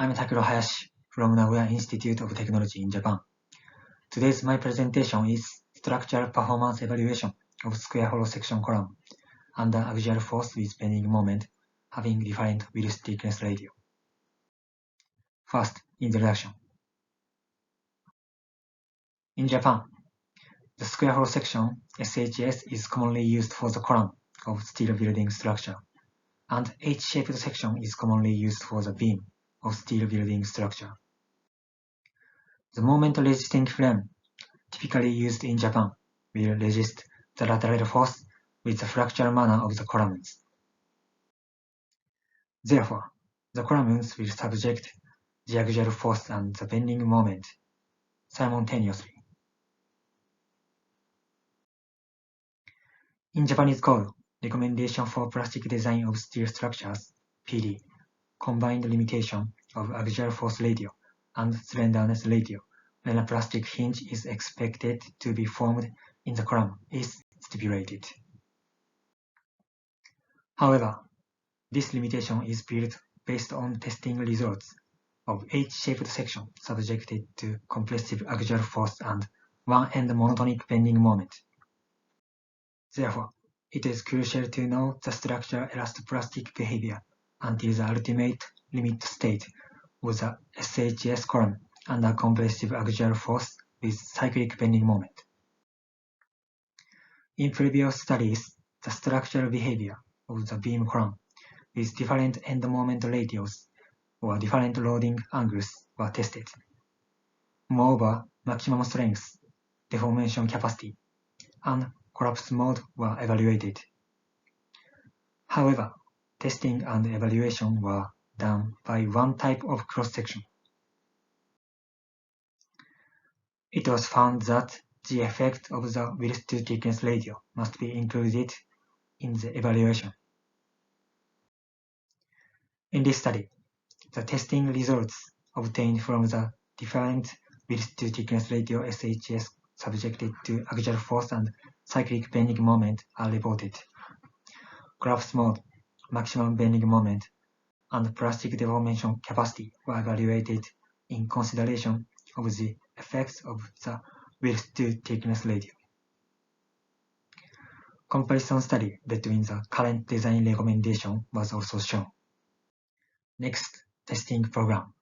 I'm Takuro Hayashi from Nagoya Institute of Technology in Japan. Today's my presentation is structural performance evaluation of square hollow section column under axial force with bending moment having different wheel thickness ratio. First, introduction. In Japan, the square hollow section SHS is commonly used for the column of steel building structure, and H-shaped section is commonly used for the beam of steel building structure. The moment-resisting frame typically used in Japan will resist the lateral force with the fracture manner of the columns. Therefore, the columns will subject the axial force and the bending moment simultaneously. In Japanese code, Recommendation for Plastic Design of Steel Structures, PD, combined limitation of axial force ratio and slenderness ratio when a plastic hinge is expected to be formed in the column is stipulated. However, this limitation is built based on testing results of H-shaped section subjected to compressive axial force and one-end monotonic bending moment. Therefore, it is crucial to know the structural elastoplastic behavior until the ultimate limit state of the SHS column under compressive axial force with cyclic bending moment. In previous studies, the structural behavior of the beam column with different end moment ratios or different loading angles were tested. Moreover, maximum strength, deformation capacity, and collapse mode were evaluated. However, testing and evaluation were done by one type of cross-section. It was found that the effect of the width-to-thickness ratio must be included in the evaluation. In this study, the testing results obtained from the different width-to-thickness ratio SHS subjected to axial force and cyclic bending moment are reported. Collapse mode, maximum bending moment, and plastic deformation capacity were evaluated in consideration of the effects of the width-to-thickness ratio. Comparison study between the current design recommendation was also shown. Next, testing program.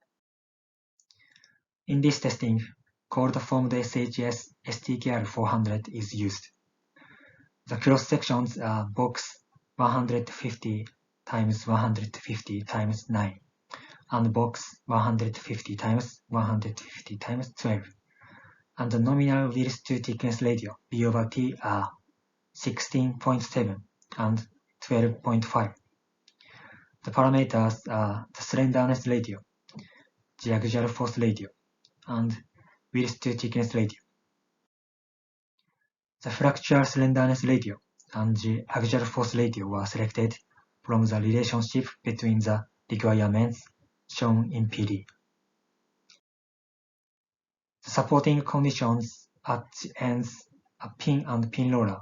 In this testing, cold-formed SHS STKR 400 is used. The cross sections are box 150 times 150 times 9 and box 150 times 150 times 12, and the nominal width-to-thickness ratio B over T are 16.7 and 12.5. The parameters are the slenderness ratio, the axial force ratio, and width-to-thickness ratio. The fracture slenderness ratio and the axial force ratio were selected from the relationship between the requirements shown in PD. The supporting conditions at the ends are pin and pin roller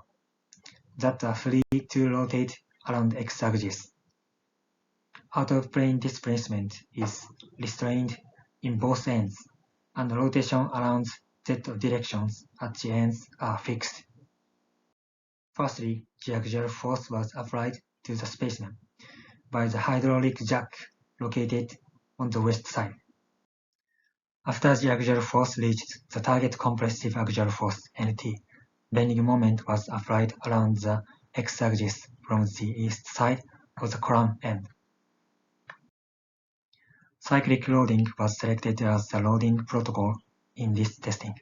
that are free to rotate around x-axis. Out-of-plane displacement is restrained in both ends, and rotation around z directions at the ends are fixed. Firstly, the axial force was applied to the specimen by the hydraulic jack located on the west side. After the axial force reached the target compressive axial force NT, bending moment was applied around the x-axis from the east side of the column end. Cyclic loading was selected as the loading protocol in this testing.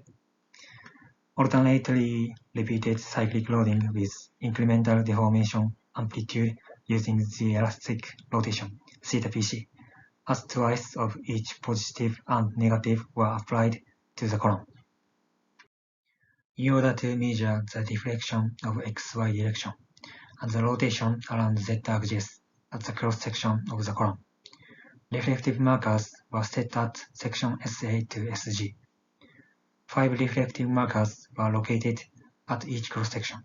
Alternately repeated cyclic loading with incremental deformation amplitude using the elastic rotation (θ-PC), as twice of each positive and negative were applied to the column. In order to measure the deflection of XY direction and the rotation around Z-axis at the cross-section of the column, reflective markers were set at section SA to SG. 5 reflective markers were located at each cross-section.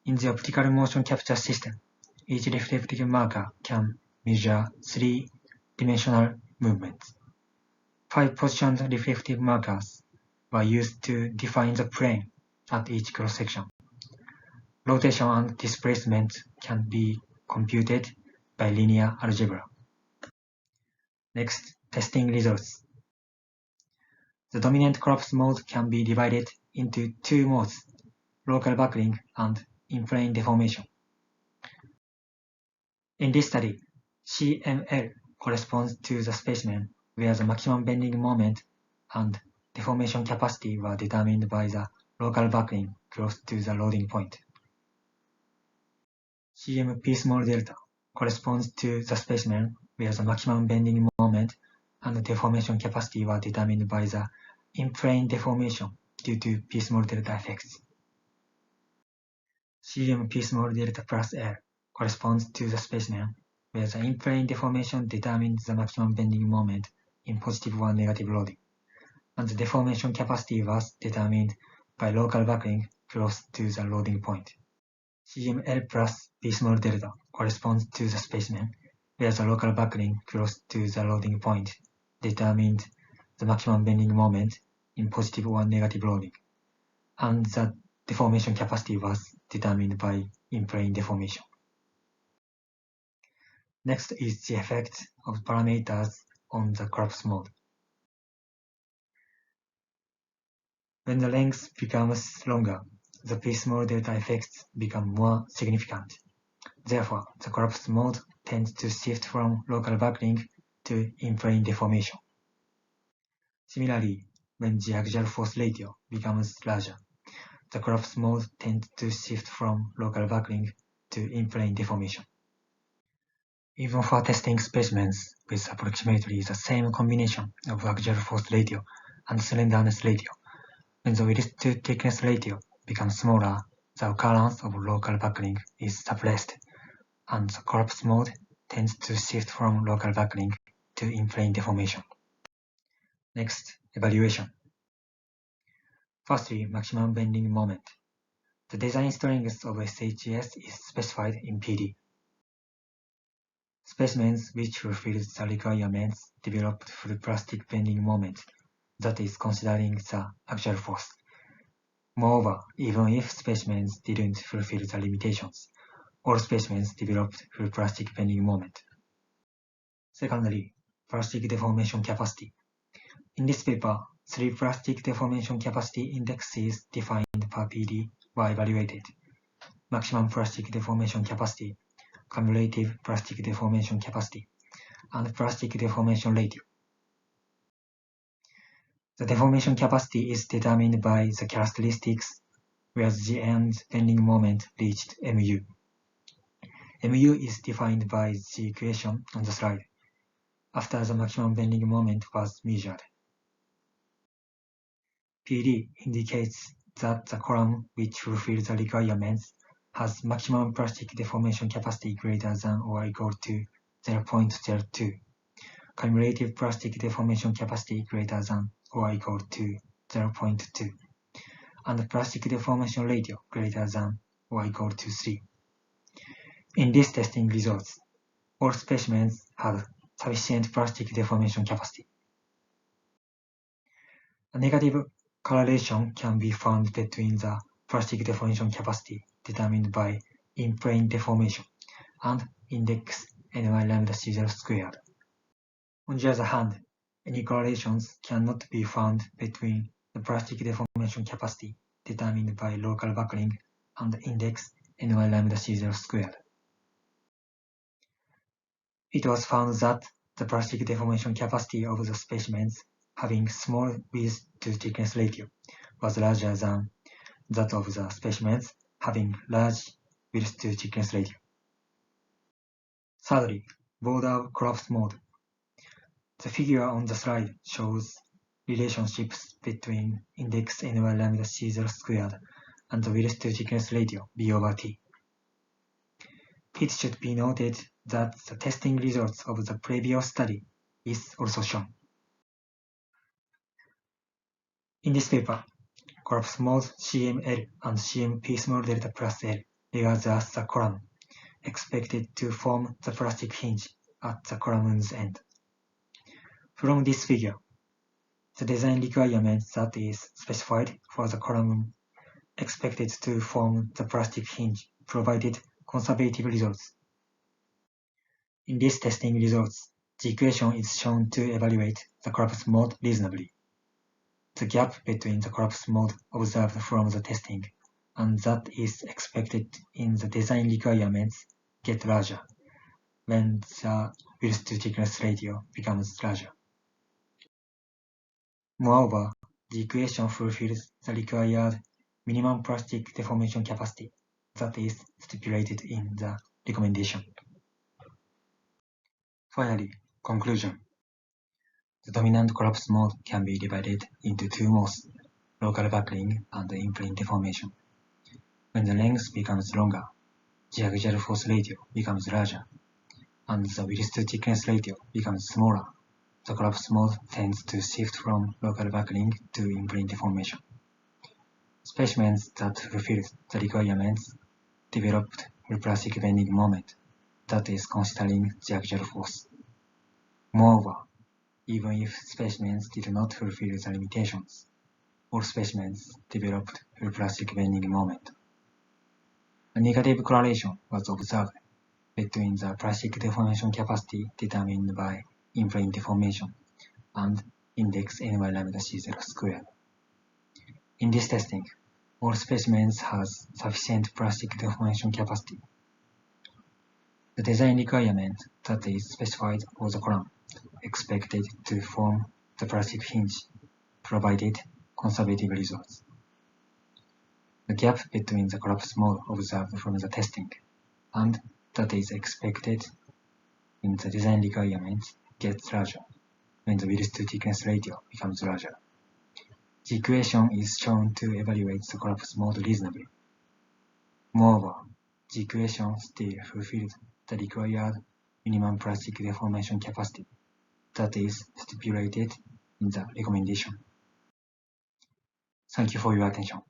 In the optical motion capture system, each reflective marker can measure 3-dimensional movements. 5 positioned reflective markers were used to define the plane at each cross-section. Rotation and displacement can be computed by linear algebra. Next, testing results. The dominant collapse mode can be divided into 2 modes, local buckling and in-plane deformation. In this study, CML corresponds to the specimen where the maximum bending moment and deformation capacity were determined by the local buckling close to the loading point. CMP small delta corresponds to the specimen where the maximum bending moment and deformation capacity were determined by the in-plane deformation due to P small delta effects. CMP small delta plus L corresponds to the specimen where the in-plane deformation determines the maximum bending moment in positive or negative loading, and the deformation capacity was determined by local buckling close to the loading point. CML plus P small delta corresponds to the specimen where the local buckling close to the loading point determined the maximum bending moment in positive or negative loading, and the deformation capacity was determined by in-plane deformation. Next is the effect of parameters on the collapse mode. When the length becomes longer, the P small delta effects become more significant. Therefore, the collapse mode tends to shift from local buckling to in-plane deformation. Similarly, when the axial force ratio becomes larger, the collapse mode tends to shift from local buckling to in-plane deformation. Even for testing specimens with approximately the same combination of axial force ratio and slenderness ratio, when the width to thickness ratio becomes smaller, the occurrence of local buckling is suppressed, and the collapse mode tends to shift from local buckling to in-plane deformation. Next, evaluation. Firstly, maximum bending moment. The design strength of SHS is specified in PD. Specimens which fulfill the requirements developed full plastic bending moment, that is considering the axial force. Moreover, even if specimens didn't fulfill the limitations, all specimens developed full plastic bending moment. Secondly, plastic deformation capacity. In this paper, 3 plastic deformation capacity indexes defined per PD were evaluated: maximum plastic deformation capacity, cumulative plastic deformation capacity, and plastic deformation ratio. The deformation capacity is determined by the characteristics where the end bending moment reached mu. Mu is defined by the equation on the slide, after the maximum bending moment was measured. PD indicates that the column which fulfills the requirements has maximum plastic deformation capacity greater than or equal to 0.02, cumulative plastic deformation capacity greater than or equal to 0.2, and plastic deformation ratio greater than or equal to 3. In these testing results, all specimens had sufficient plastic deformation capacity. A negative correlation can be found between the plastic deformation capacity determined by in-plane deformation and index ny lambda c0 squared. On the other hand, any correlations cannot be found between the plastic deformation capacity determined by local buckling and index ny lambda c0 squared. It was found that the plastic deformation capacity of the specimens having small width to thickness ratio was larger than that of the specimens having large width to thickness ratio. Thirdly, border collapse mode. The figure on the slide shows relationships between index ny lambda c0 squared and the width to thickness ratio b over t. It should be noted that the testing results of the previous study is also shown. In this paper, collapse mode CML and CMP small delta plus L regard as the column expected to form the plastic hinge at the column's end. From this figure, the design requirement that is specified for the column expected to form the plastic hinge provided conservative results. In these testing results, the equation is shown to evaluate the collapse mode reasonably. The gap between the collapse mode observed from the testing and that is expected in the design requirements get larger when the width to thickness ratio becomes larger. Moreover, the equation fulfills the required minimum plastic deformation capacity that is stipulated in the recommendation. Finally, conclusion. The dominant collapse mode can be divided into two modes, local buckling and in-plane deformation. When the length becomes longer, the axial force ratio becomes larger, and the width to thickness ratio becomes smaller. The collapse mode tends to shift from local buckling to in-plane deformation. Specimens that fulfill the requirements developed plastic bending moment, that is considering the axial force. Moreover, even if specimens did not fulfill the limitations, all specimens developed plastic bending moment. A negative correlation was observed between the plastic deformation capacity determined by in-plane deformation and index ny lambda c0 squared. In this testing, all specimens has sufficient plastic deformation capacity. The design requirement that is specified for the column expected to form the plastic hinge provided conservative results. The gap between the collapse mode observed from the testing and that is expected in the design requirements gets larger when the width to thickness ratio becomes larger. The equation is shown to evaluate the collapse mode reasonably. Moreover, the equation still fulfills the required minimum plastic deformation capacity that is stipulated in the recommendation. Thank you for your attention.